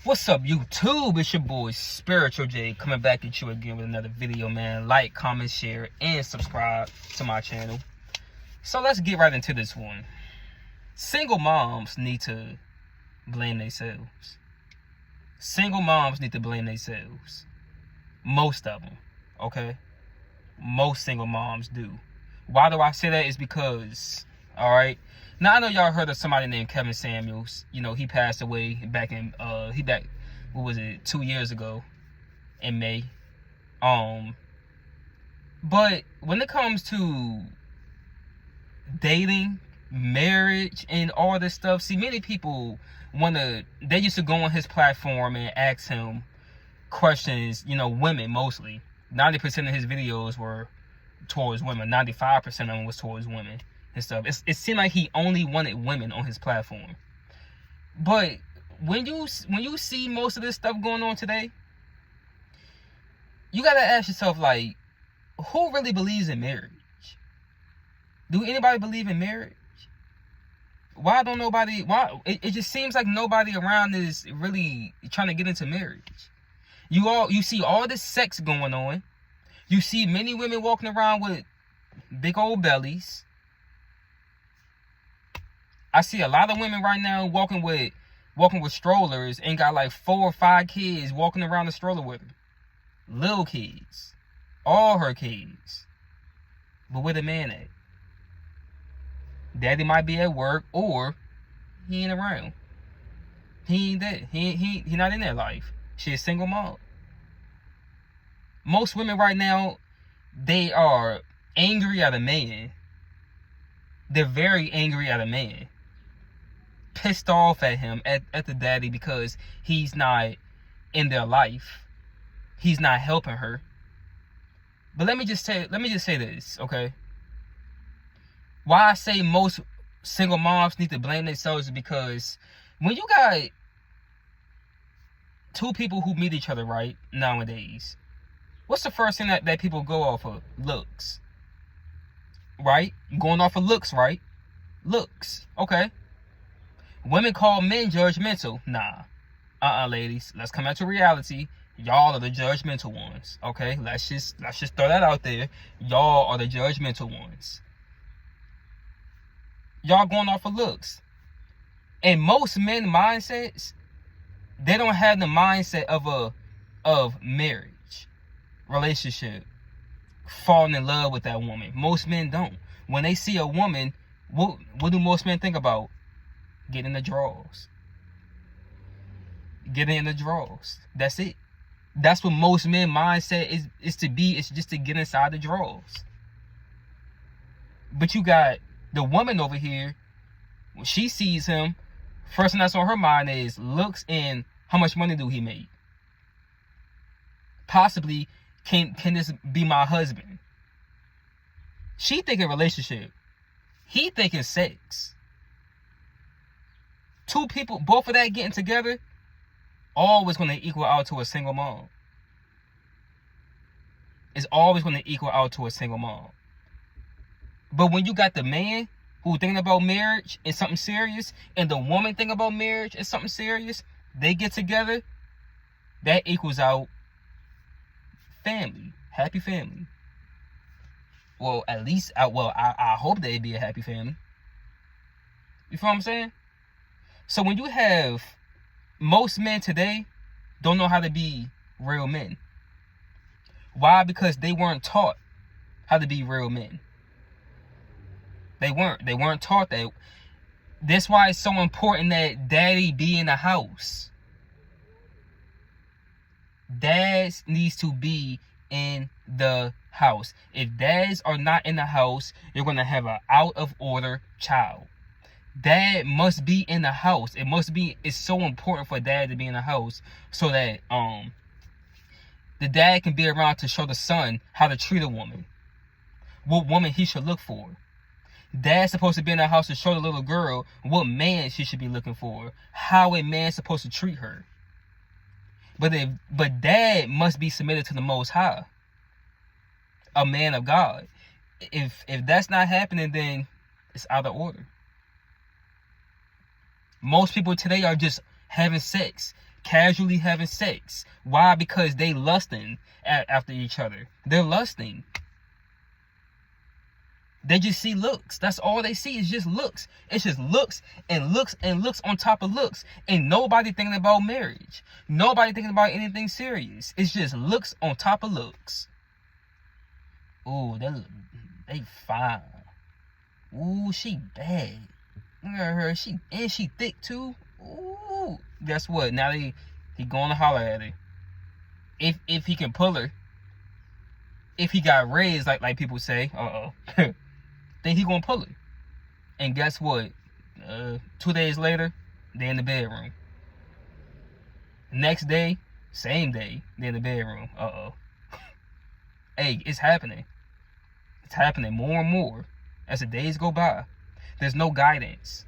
What's up, YouTube? It's your boy Spiritual J coming back at you again with another video, man. Like, comment, share, and subscribe to my channel. So let's get right into this one. Single moms need to blame themselves. Single moms need to blame themselves. Most of them, okay? Most single moms do. Why do I say that? Is because, alright, now I know y'all heard of somebody named Kevin Samuels. You know, he passed away back in, what was it, 2 years ago in May. But when it comes to dating, marriage, and all this stuff, see, many people they used to go on his platform and ask him questions, you know, women mostly. 90% of his videos were towards women. 95% of them was towards women and stuff. It seemed like he only wanted women on his platform. But when you see most of this stuff going on today, you gotta ask yourself, like, who really believes in marriage? Do anybody believe in marriage? Why don't nobody? Why it just seems like nobody around is really trying to get into marriage. You see all this sex going on. You see many women walking around with big old bellies. I see a lot of women right now walking with strollers and got like 4 or 5 kids walking around the stroller with her. Little kids. All her kids. But where the man at? Daddy might be at work, or he ain't around. He ain't there. He not in that life. She a single mom. Most women right now, they are angry at a man. They're very angry at a man. Pissed off at him, at the daddy, because he's not in their life. He's not helping her. But let me just say this, okay? Why I say most single moms need to blame themselves is because when you got two people who meet each other, right, nowadays, what's the first thing that people go off of? Looks. Right? Going off of looks, right? Looks. Okay. Women call men judgmental. Nah. Ladies. Let's come out to reality. Y'all are the judgmental ones. Okay? Let's just throw that out there. Y'all are the judgmental ones. Y'all going off of looks. And most men mindsets, they don't have the mindset of marriage, relationship, falling in love with that woman. Most men don't. When they see a woman, what do most men think about? Getting in the drawers. Getting in the drawers. That's it. That's what most men mindset is to be. It's just to get inside the drawers. But you got the woman over here, when she sees him, first thing that's on her mind is looks and how much money do he make? Possibly, can this be my husband? She thinking relationship. He thinking sex. Two people, both of that getting together, always going to equal out to a single mom. It's always going to equal out to a single mom. But when you got the man who thinking about marriage and something serious, and the woman thinking about marriage and something serious, they get together, that equals out family. Happy family. Well, at least, I hope they'd be a happy family. You feel what I'm saying? So when you have, most men today don't know how to be real men. Why? Because they weren't taught how to be real men. They weren't taught that. That's why it's so important that daddy be in the house. Dads needs to be in the house. If dads are not in the house, you're going to have an out of order child. Dad must be in the house. It's so important for dad to be in the house so that the dad can be around to show the son how to treat a woman. What woman he should look for. Dad's supposed to be in the house to show the little girl what man she should be looking for. How a man's supposed to treat her. But dad must be submitted to the Most High. A man of God. If that's not happening, then it's out of order. Most people today are just having sex, casually having sex. Why? Because they lusting after each other. They're lusting. They just see looks. That's all they see is just looks. It's just looks and looks and looks on top of looks. And nobody thinking about marriage. Nobody thinking about anything serious. It's just looks on top of looks. Ooh, they fine. Ooh, she bad. Look at her. She thick too. Ooh. Guess what? Now he going to holler at her. If he can pull her. If he got raised like people say, then he gonna pull it. And guess what? 2 days later, they in the bedroom. Next day, same day, they in the bedroom. Hey, it's happening. It's happening more and more as the days go by. There's no guidance.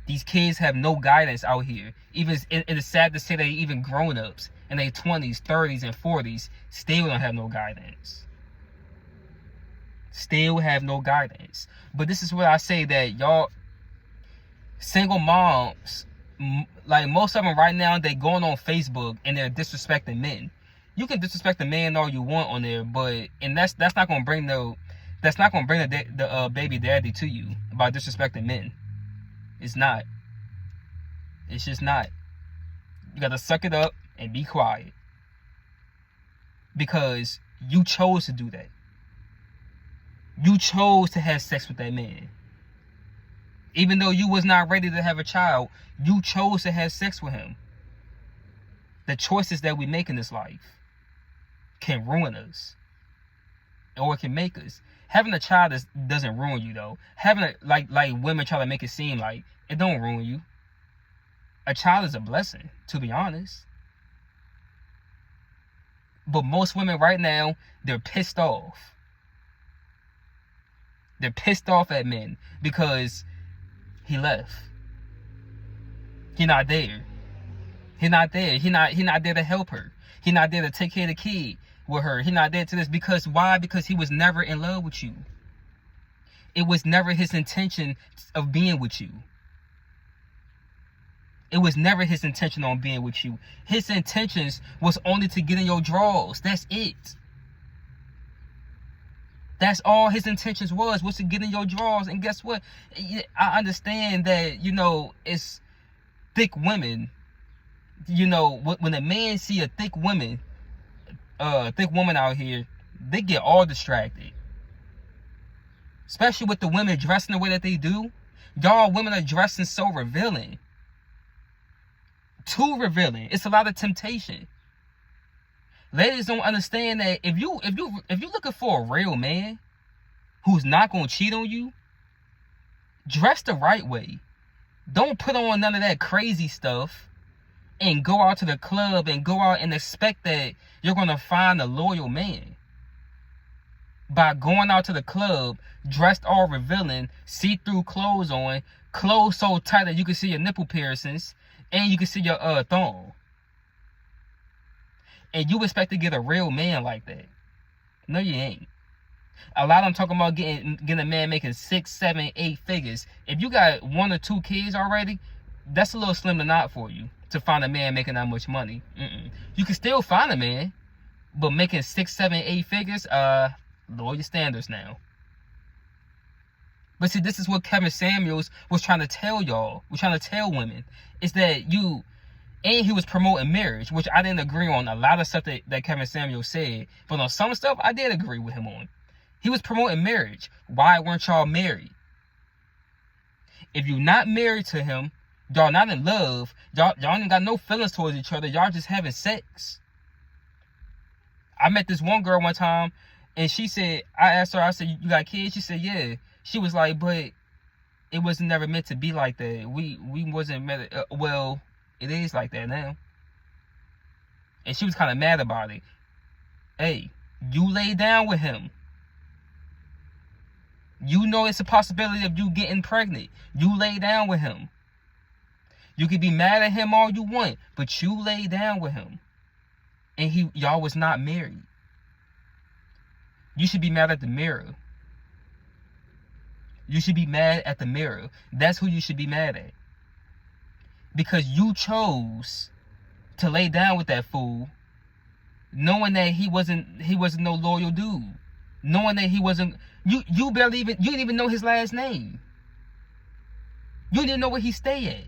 These kids have no guidance out here. Even it is sad to say that even grown-ups in their 20s, 30s, and 40s still don't have no guidance. Still have no guidance. But this is what I say, that y'all single moms, like most of them right now, they going on Facebook and they're disrespecting men. You can disrespect the man all you want on there, but that's not gonna bring the baby daddy to you about disrespecting men. It's not. It's just not. You gotta suck it up and be quiet. Because you chose to do that. You chose to have sex with that man. Even though you was not ready to have a child, you chose to have sex with him. The choices that we make in this life can ruin us. Or it can make us. Having a child doesn't ruin you though. Having like women try to make it seem like, it don't ruin you. A child is a blessing, to be honest. But most women right now, they're pissed off. They're pissed off at men because he left. He not there. He not there. He not there to help her. He not there to take care of the kid with her. He not there to this. Because why? Because he was never in love with you. It was never his intention of being with you. It was never his intention on being with you. His intentions was only to get in your drawers. That's it. That's all his intentions was to get in your drawers. And guess what? I understand that, it's thick women. When a man see a thick woman out here, they get all distracted. Especially with the women dressing the way that they do. Y'all women are dressing so revealing. Too revealing. It's a lot of temptation. Ladies don't understand that if you looking for a real man who's not gonna cheat on you, dress the right way. Don't put on none of that crazy stuff and go out to the club and go out and expect that you're gonna find a loyal man. By going out to the club, dressed all revealing, see-through clothes on, clothes so tight that you can see your nipple piercings and you can see your thong. And you expect to get a real man like that. No, you ain't. A lot of them talking about getting a man making 6, 7, 8 figures. If you got 1 or 2 kids already, that's a little slim to not for you to find a man making that much money. You can still find a man, but making 6, 7, 8 figures, lower your standards now. But see, this is what Kevin Samuels was trying to tell y'all. Was trying to tell women. Is that and he was promoting marriage, which I didn't agree on a lot of stuff that Kevin Samuels said. But on some stuff, I did agree with him on. He was promoting marriage. Why weren't y'all married? If you're not married to him, y'all not in love, y'all ain't got no feelings towards each other, y'all just having sex. I met this one girl one time, and she said, I asked her, I said, you got kids? She said, yeah. She was like, but it was never meant to be like that. We wasn't meant well, it is like that now. And she was kind of mad about it. Hey, you lay down with him. You know it's a possibility of you getting pregnant. You lay down with him. You can be mad at him all you want, but you lay down with him. And y'all was not married. You should be mad at the mirror. You should be mad at the mirror. That's who you should be mad at. Because you chose to lay down with that fool, knowing that he wasn't no loyal dude, knowing that he wasn't. You barely even, you didn't even know his last name. You didn't know where he stayed at.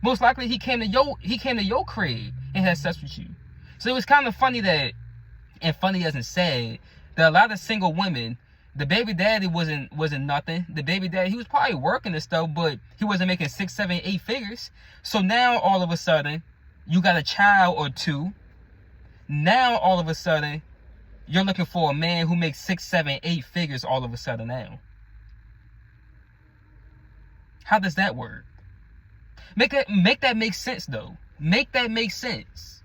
Most likely he came to your crib and had sex with you. So it was kind of funny that, and funny as in sad, that a lot of single women, the baby daddy wasn't nothing. The baby daddy, he was probably working and stuff, but he wasn't making 6, 7, 8 figures. So now all of a sudden, you got a child or two. Now all of a sudden, you're looking for a man who makes 6, 7, 8 figures all of a sudden now. How does that work? Make that make sense though. Make that make sense.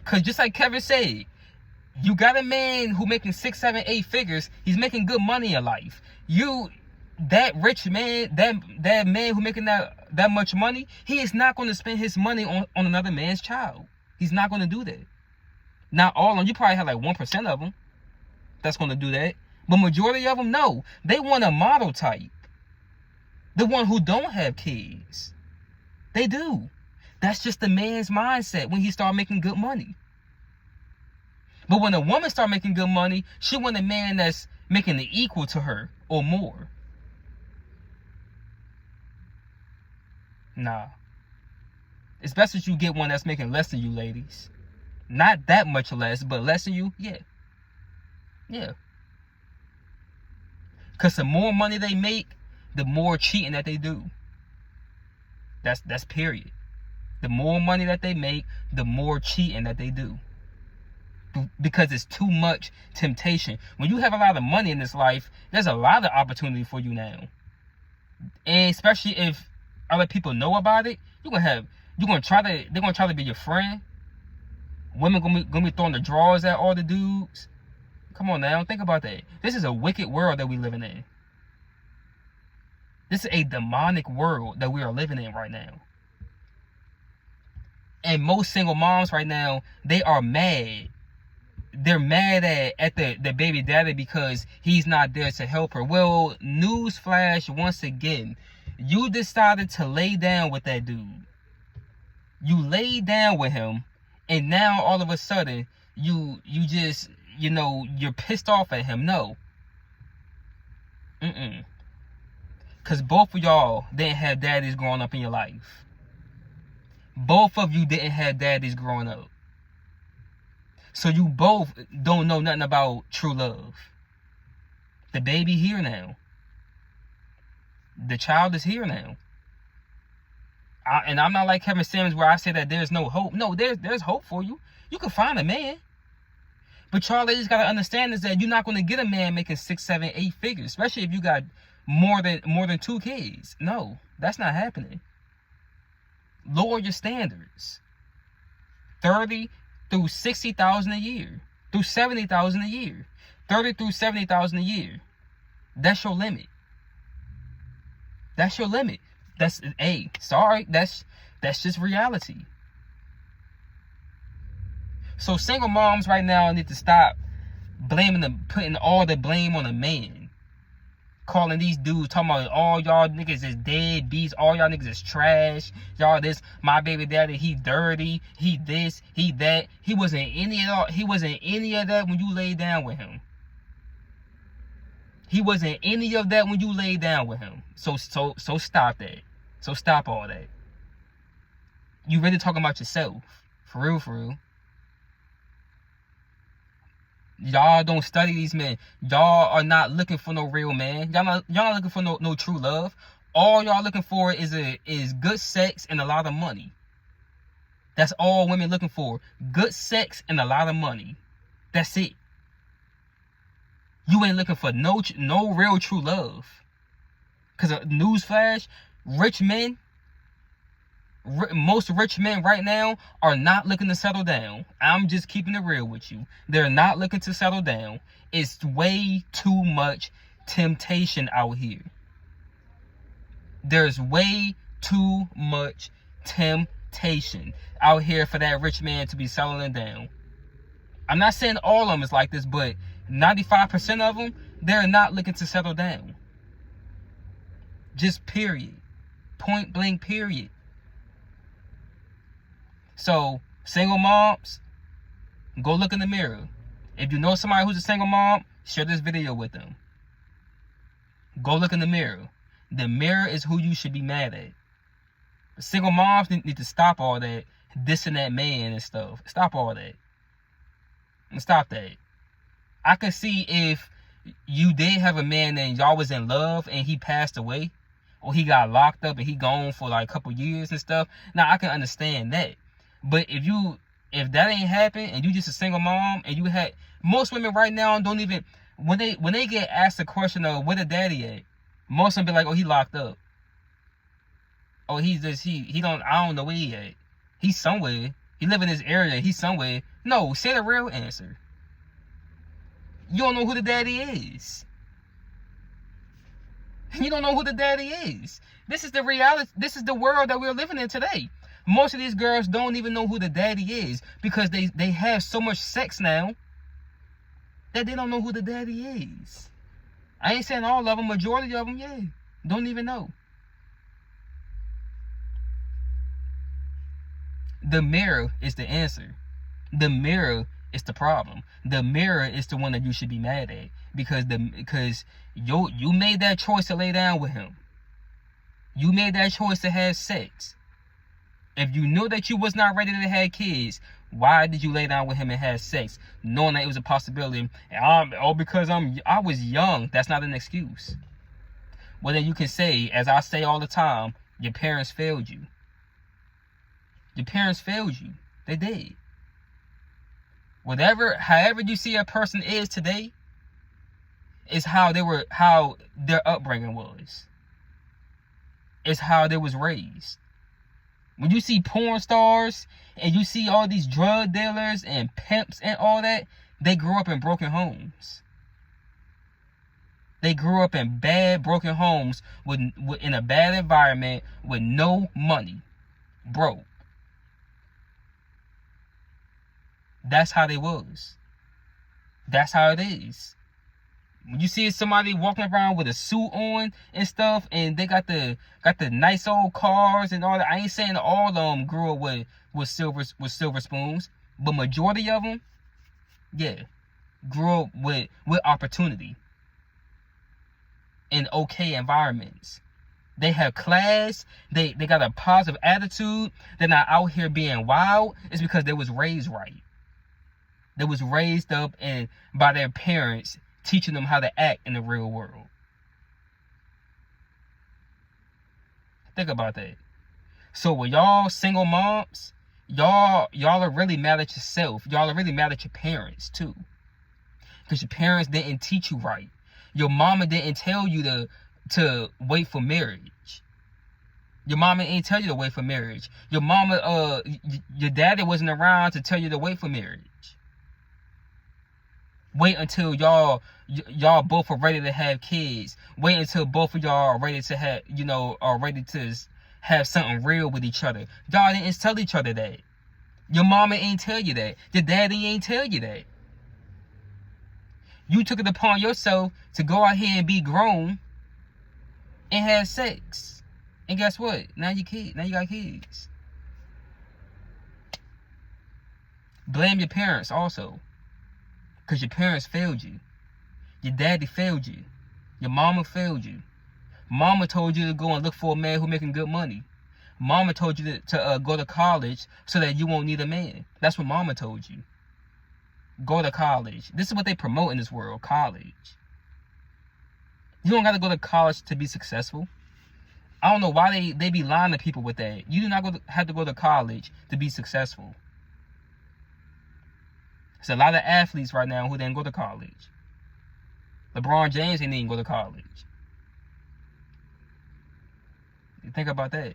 Cause just like Kevin said, you got a man who making 6, 7, 8 figures. He's making good money in life. That rich man, that man who making that much money, he is not going to spend his money on another man's child. He's not going to do that. Not all of them. You probably have like 1% of them that's going to do that. But majority of them, no. They want a model type. The one who don't have kids. They do. That's just the man's mindset when he start making good money. But when a woman start making good money, she want a man that's making it equal to her or more. Nah. It's best that you get one that's making less than you, ladies. Not that much less, but less than you, yeah. Yeah. Because the more money they make, the more cheating that they do. That's period. The more money that they make, the more cheating that they do. Because it's too much temptation. When you have a lot of money in this life, there's a lot of opportunity for you now. And especially if other people know about it, they're gonna try to be your friend. Women gonna be throwing the drawers at all the dudes. Come on now, think about that. This is a wicked world that we're living in. This is a demonic world that we are living in right now. And most single moms right now, they are mad. They're mad at the baby daddy because he's not there to help her. Well, newsflash once again. You decided to lay down with that dude. You laid down with him, and now all of a sudden, you just, you're pissed off at him. No. Because both of y'all didn't have daddies growing up in your life. Both of you didn't have daddies growing up. So you both don't know nothing about true love. The baby here now. The child is here now. And I'm not like Kevin Samuels where I say that there's no hope. No, there's hope for you. You can find a man. But y'all ladies got to understand is that you're not going to get a man making 6, 7, 8 figures. Especially if you got more than 2 kids. No, that's not happening. Lower your standards. 30 through 60,000 a year, through 70,000 a year, 30 through 70,000 a year. That's your limit. That's your limit. Sorry, that's just reality. So single moms right now need to stop putting all the blame on a man. Calling these dudes, talking about all y'all niggas is dead beats, all y'all niggas is trash, y'all this, my baby daddy, he dirty, he this, he that. He wasn't any of that when you laid down with him. He wasn't any of that when you laid down with him. So stop that. So stop all that. You really talking about yourself. For real. Y'all don't study these men. Y'all are not looking for no real man. Y'all not looking for no true love. All y'all looking for is good sex and a lot of money. That's all women looking for. Good sex and a lot of money. That's it. You ain't looking for no real true love. Cause newsflash, most rich men right now are not looking to settle down. I'm just keeping it real with you. They're not looking to settle down. It's way too much temptation out here. There's way too much temptation out here for that rich man to be settling down. I'm not saying all of them is like this, but 95% of them, they're not looking to settle down. Just period. Point blank, period. So, single moms, go look in the mirror. If you know somebody who's a single mom, share this video with them. Go look in the mirror. The mirror is who you should be mad at. The single moms need to stop all that dissing that man and stuff. Stop all that. And stop that. I can see if you did have a man and y'all was in love and he passed away, or he got locked up and he gone for like a couple years and stuff. Now I can understand that. But if that ain't happened and you just a single mom and you had, most women right now don't even, when they get asked the question of where the daddy at, most of them be like, oh, he locked up. Oh, he don't, I don't know where he at. He's somewhere. He live in this area. He's somewhere. No, say the real answer. You don't know who the daddy is. You don't know who the daddy is. This is the reality. This is the world that we're living in today. Most of these girls don't even know who the daddy is because they have so much sex now that they don't know who the daddy is. I ain't saying all of them. Majority of them, yeah, don't even know. The mirror is the answer. The mirror is the problem. The mirror is the one that you should be mad at because you made that choice to lay down with him. You made that choice to have sex. If you knew that you was not ready to have kids, why did you lay down with him and have sex, knowing that it was a possibility? Because I was young. That's not an excuse. Well, then you can say, as I say all the time, your parents failed you. Your parents failed you. They did. However you see a person is today, is how their upbringing was. It's how they was raised. When you see porn stars and you see all these drug dealers and pimps and all that, they grew up in broken homes. They grew up in bad, broken homes in a bad environment with no money. Broke. That's how they was. That's how it is. When you see somebody walking around with a suit on and stuff, and they got the nice old cars and all that, I ain't saying all of them grew up with silver spoons, but majority of them, yeah, grew up with opportunity in okay environments. They have class. They got a positive attitude. They're not out here being wild. It's because they was raised right. They was raised up and by their parents, teaching them how to act in the real world. Think about that. So with y'all single moms, y'all are really mad at yourself. Y'all are really mad at your parents too. Because your parents didn't teach you right. Your mama didn't tell you to wait for marriage. Your mama ain't tell you to wait for marriage. Your daddy wasn't around to tell you to wait for marriage. Wait until y'all both are ready to have kids. Wait until both of y'all are ready to have something real with each other. Y'all didn't tell each other that. Your mama ain't tell you that. Your daddy ain't tell you that. You took it upon yourself to go out here and be grown and have sex. And guess what? Now you got kids. Blame your parents also. Because your parents failed you. Your daddy failed you. Your mama failed you. Mama told you to go and look for a man who making good money. Mama told you to go to college so that you won't need a man. That's what mama told you. Go to college. This is what they promote in this world, college. You don't got to go to college to be successful. I don't know why they be lying to people with that. You do not have to go to college to be successful. There's a lot of athletes right now who didn't go to college. LeBron James didn't even go to college. You think about that.